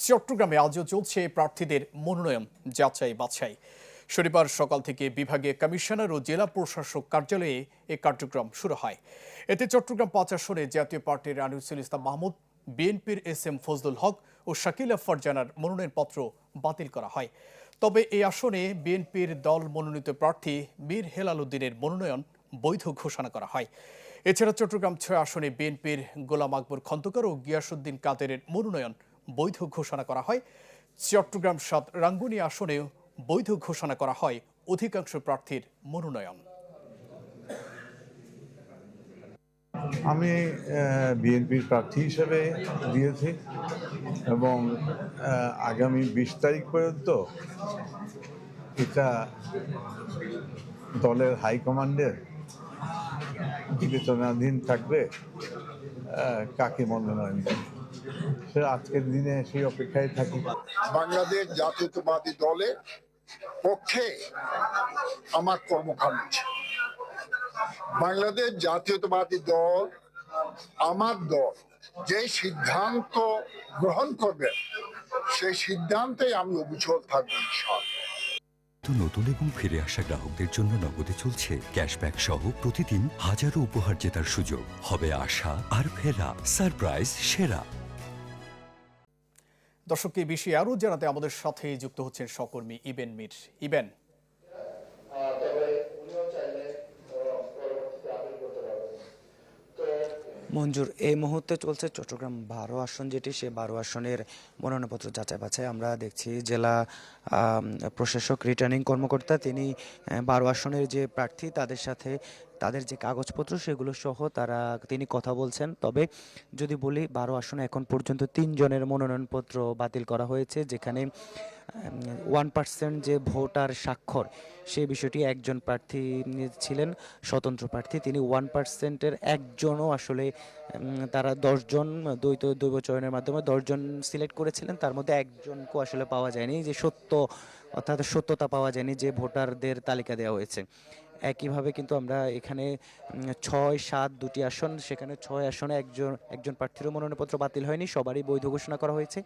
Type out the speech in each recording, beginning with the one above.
চট্টগ্রামে আজও চলছে প্রার্থীদের মনোনয়ন যাচাই বাছাই। শনিবার সকাল থেকে বিভাগীয় কমিশনার ও জেলা প্রশাসক কার্যালয়ে এ কার্যক্রম শুরু হয়। এতে চট্টগ্রাম ৫ আসনে জাতীয় পার্টির আনিসুল ইসলাম মাহমুদ, বিএনপির এস.এম. ফজলুল হক ও শাকিলা ফারজানার মনোনয়নপত্র বাতিল করা হয়। তবে এই আসনে বিএনপির দল মনোনীত প্রার্থী মীর হেলাল উদ্দিনের মনোনয়ন বৈধ ঘোষণা করা হয়। এছাড়া চট্টগ্রাম ৬ আসনে বিএনপির গোলাম আকবর খন্দকার ও গিয়াসউদ্দিন কাদেরের মনোনয়ন বৈধ ঘোষণা করা হয়। চট্টগ্রাম ৭ রাঙ্গুনিয়া আসনেও বৈধ ঘোষণা করা হয় অধিকাংশ প্রার্থীর মনোনয়ন। আমি বিএনপির প্রার্থী হিসেবে দিয়েছি এবং আগামী ২০ তারিখ পর্যন্ত এটা দলের হাইকমান্ডের বিবেচনাধীন থাকবে কাকে মনোনয়ন দেবে। সে আজকের দিনে সেই অপেক্ষায় থাকি। বাংলাদেশ জাতীয়তাবাদী দলের পক্ষে আমার কর্মকাণ্ড, বাংলাদেশ জাতীয়তাবাদী দল আমার দল যে সিদ্ধান্ত গ্রহণ করবে সেই সিদ্ধান্তে আমি অবিচল থাকবো। নতুন এবং ফিরে আসা গ্রাহকদের জন্য নগদে চলছে ক্যাশব্যাক সহ প্রতিদিন হাজারো উপহার জেতার সুযোগ। হবে আশা আর ফেরা, সারপ্রাইজ সেরা। দর্শককে বিষয়ে আরও জানাতে আমাদের সাথে যুক্ত হচ্ছেন সহকর্মী ইবেন মীর। ইবেন, মঞ্জুর, এই মুহূর্তে চলছে চট্টগ্রাম ১২ আসন, যেটি সে ১২ আসনের মনোনয়নপত্র যাচাই বাছাই। আমরা দেখছি জেলা প্রশাসক রিটার্নিং কর্মকর্তা তিনি ১২ আসনের যে প্রার্থী তাদের সাথে তাদের যে কাগজপত্র সেগুলো সহ তিনি কথা বলছেন। তবে যদি বলি ১২ আসনে এখন পর্যন্ত ৩ জনের মনোনয়নপত্র বাতিল করা হয়েছে, যেখানে 1% যে ভোটার স্বাক্ষর সেই বিষয়টি একজন প্রার্থী ছিলেন স্বতন্ত্র প্রার্থী, তিনি 1%-এর একজনও আসলে তারা 10 জন দৈব চয়নের মাধ্যমে 10 জন সিলেক্ট করেছিলেন, তার মধ্যে একজনকেও আসলে পাওয়া যায়নি যে সত্যতা পাওয়া যায়নি যে ভোটারদের তালিকা দেওয়া হয়েছে। একইভাবে কিন্তু আমরা এখানে ৬, ৭ দুটি আসন, সেখানে ৬ আসনে একজন প্রার্থীরও মনোনয়নপত্র বাতিল হয়নি, সবারই বৈধ ঘোষণা করা হয়েছে।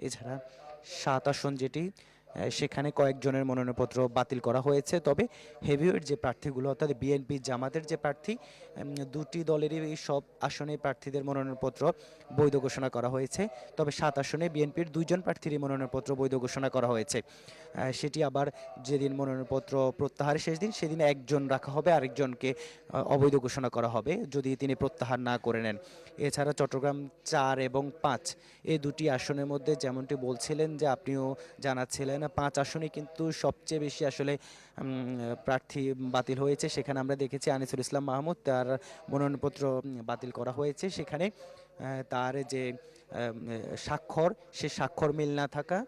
এছাড়া ৭ আসন যেটি সেখানে কয়েকজনের মনোনয়নপত্র বাতিল করা হয়েছে। তবে হেভিওয়েট যে প্রার্থীগুলো অর্থাৎ বিএনপি জামাতের যে প্রার্থী, দুটি দলেরই সব আসনে প্রার্থীদের মনোনয়নপত্র বৈধ ঘোষণা করা হয়েছে। তবে ৭ আসনে বিএনপির ২ জন প্রার্থীরই মনোনয়নপত্র বৈধ ঘোষণা করা হয়েছে। সেটি আবার যেদিন মনোনয়নপত্র প্রত্যাহারের শেষ দিন সেদিন একজন রাখা হবে, আরেকজনকে অবৈধ ঘোষণা করা হবে যদি তিনি প্রত্যাহার না করে নেন। এছাড়া চট্টগ্রাম ৪ এবং ৫ এই দুটি আসনের মধ্যে যেমনটি বলছিলেন যে আপনিও জানাচ্ছিলেন, ৫ আসনে কিন্তু সবচেয়ে বেশি আসলে প্রার্থী বাতিল হয়েছে। সেখানে আমরা দেখেছি আনিসুল ইসলাম মাহমুদ, তার মনোনয়নপত্র বাতিল করা হয়েছে। সেখানে তার যে স্বাক্ষর, সে স্বাক্ষর মিল না থাকা,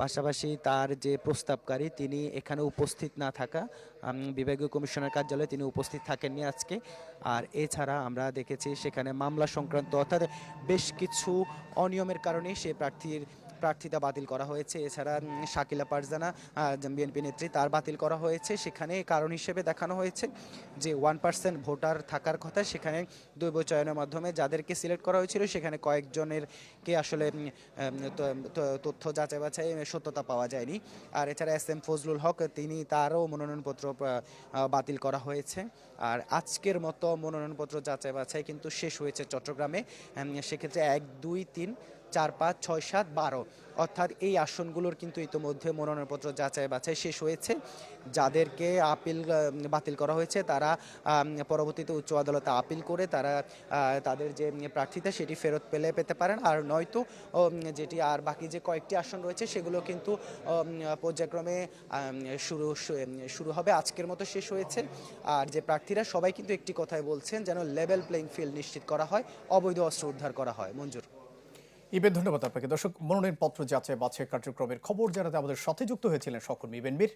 পাশাপাশি তার যে প্রস্তাবকারী তিনি এখানে উপস্থিত না থাকা, বিভাগীয় কমিশনার কার্যালয়ে তিনি উপস্থিত থাকেননি আজকে। আর এছাড়া আমরা দেখেছি সেখানে মামলা সংক্রান্ত অর্থাৎ বেশ কিছু অনিয়মের কারণে সে প্রার্থিতা বাতিল করা হয়েছে। এছাড়া শাকিলা ফারজানা বিএনপি নেত্রী, তার বাতিল করা হয়েছে। সেখানে কারণ হিসেবে দেখানো হয়েছে যে 1% ভোটার থাকার কথা, সেখানে দৈব চয়নের মাধ্যমে যাদেরকে সিলেক্ট করা হয়েছিল সেখানে কয়েকজনেরকে আসলে তথ্য যাচাই বাছাই সত্যতা পাওয়া যায়নি। আর এছাড়া এস.এম. ফজলুল হক, তারও মনোনয়নপত্র বাতিল করা হয়েছে। আর আজকের মতো মনোনয়নপত্র যাচাই বাছাই কিন্তু শেষ হয়েছে চট্টগ্রামে। সেক্ষেত্রে ১, ২, ৩, ৪, ৫, ৬, ৭, ১২ অর্থাৎ এই আসনগুলোর কিন্তু ইতিমধ্যে মনোনয়নপত্র যাচাই বাছাই শেষ হয়েছে। যাদেরকে বাতিল করা হয়েছে তারা পরবর্তীতে উচ্চ আদালতে আপিল করে তারা তাদের যে প্রার্থিতা সেটি ফেরত পেতে পারেন। আর নয়তো যেটি আর বাকি যে কয়েকটি আসন রয়েছে সেগুলো কিন্তু পর্যায়ক্রমে শুরু হবে। আজকের মতো শেষ হয়েছে। আর যে প্রার্থীরা সবাই কিন্তু একটি কথাই বলছেন, যেন লেভেল প্লেইং ফিল্ড নিশ্চিত করা হয়, অবৈধ অস্ত্র উদ্ধার করা হয়। মঞ্জুর। ইবেন, ধন্যবাদ আপনাকে। দর্শক, মনোনয়নপত্র যাচাই বাছাই কার্যক্রমের খবর জানাতে আমাদের সাথে যুক্ত হয়েছিলেন সহকর্মী ইবেন মীর।